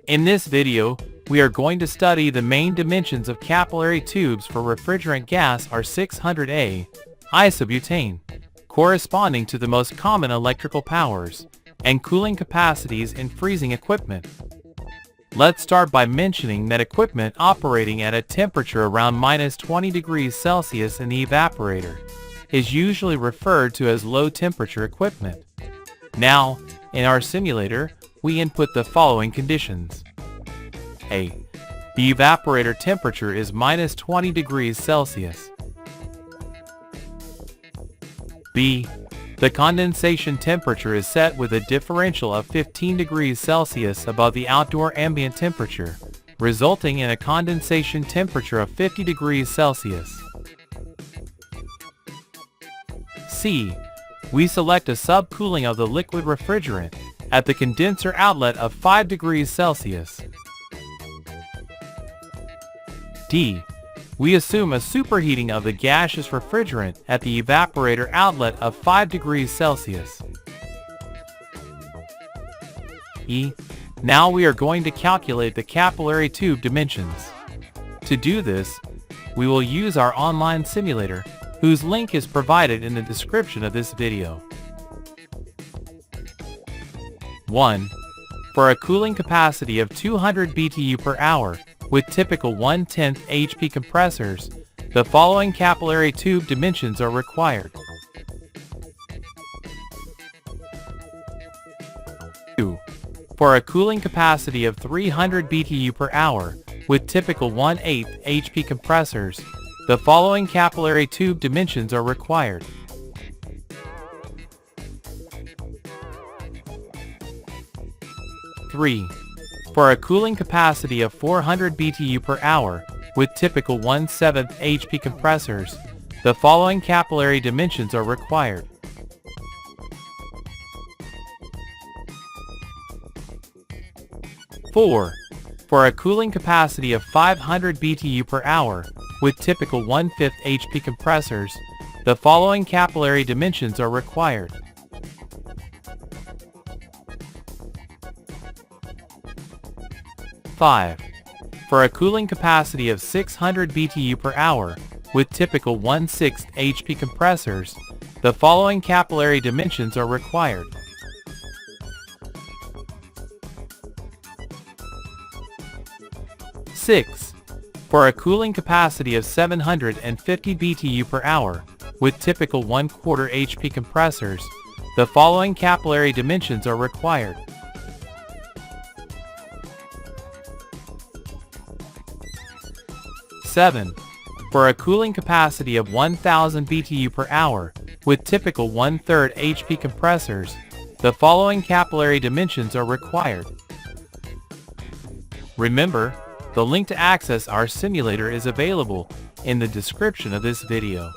In this video, we are going to study the main dimensions of capillary tubes for refrigerant gas R600a, isobutane, corresponding to the most common electrical powers and cooling capacities in freezing equipment. Let's start by mentioning that equipment operating at a temperature around -20 degrees Celsius in the evaporator is usually referred to as low temperature equipment. Now, in our simulator, we input the following conditions. A. The evaporator temperature is -20 degrees Celsius. B. The condensation temperature is set with a differential of 15 degrees Celsius above the outdoor ambient temperature, resulting in a condensation temperature of 50 degrees Celsius. C. We select a subcooling of the liquid refrigerant at the condenser outlet of 5 degrees Celsius. D. We assume a superheating of the gaseous refrigerant at the evaporator outlet of 5 degrees Celsius. E. Now we are going to calculate the capillary tube dimensions. To do this, we will use our online simulator, whose link is provided in the description of this video. 1. For a cooling capacity of 200 BTU per hour, with typical 1/10 HP compressors, the following capillary tube dimensions are required. 2. For a cooling capacity of 300 BTU per hour, with typical 1/8 HP compressors, the following capillary tube dimensions are required. 3. For a cooling capacity of 400 BTU per hour, with typical 1/7 HP compressors, the following capillary dimensions are required. 4. For a cooling capacity of 500 BTU per hour, with typical 1/5 HP compressors, the following capillary dimensions are required. 5. For a cooling capacity of 600 BTU per hour, with typical 1/6 HP compressors, the following capillary dimensions are required. 6. For a cooling capacity of 750 BTU per hour, with typical 1/4 HP compressors, the following capillary dimensions are required. 7. For a cooling capacity of 1000 BTU per hour, with typical 1/3 HP compressors, the following capillary dimensions are required. Remember, the link to access our simulator is available in the description of this video.